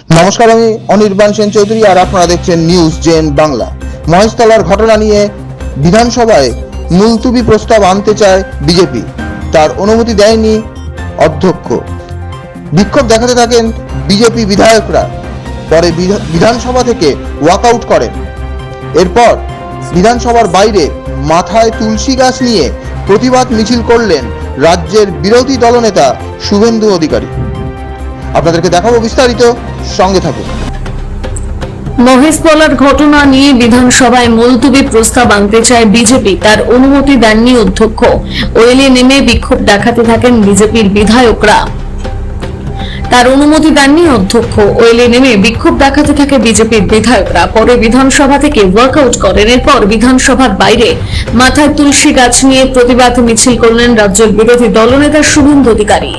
নমস্কার, আমি অনির্বাণ সেন চৌধুরী আর আপনারা দেখছেন নিউজ জেন বাংলা। মহেশতলার ঘটনা নিয়ে বিধানসভায় মুলতুবি প্রস্তাব আনতে চায় বিজেপি, তার অনুমতি দেয়নি অধ্যক্ষ। বিক্ষোভ দেখাতে থাকেন বিজেপি বিধায়করা, পরে বিধানসভা থেকে ওয়াকআউট করেন। এরপর বিধানসভার বাইরে মাথায় তুলসী গাছ নিয়ে প্রতিবাদ মিছিল করলেন রাজ্যের বিরোধী দলনেতা শুভেন্দু অধিকারী। আপনাদেরকে দেখাবো বিস্তারিত, সঙ্গে থাকুন। মহেশতলার ঘটনা নিয়ে বিধানসভায় মুলতুবি প্রস্তাব আনতে চায় বিজেপি, তার অনুমতি দেননি অধ্যক্ষ। ওয়েলে নেমে বিক্ষোভ দেখাতে থাকেন বিজেপির বিধায়করা, তার অনুমতি দেননি অধ্যক্ষ। ওয়েলে নেমে বিক্ষোভ দেখাতে থাকে বিজেপির বিধায়করা, পরে বিধানসভা থেকে ওয়াকআউট করেন। এরপর বিধানসভার বাইরে মাথায় তুলসী গাছ নিয়ে প্রতিবাদ মিছিল করলেন রাজ্যের বিরোধী দলনেতা শুভেন্দু অধিকারী।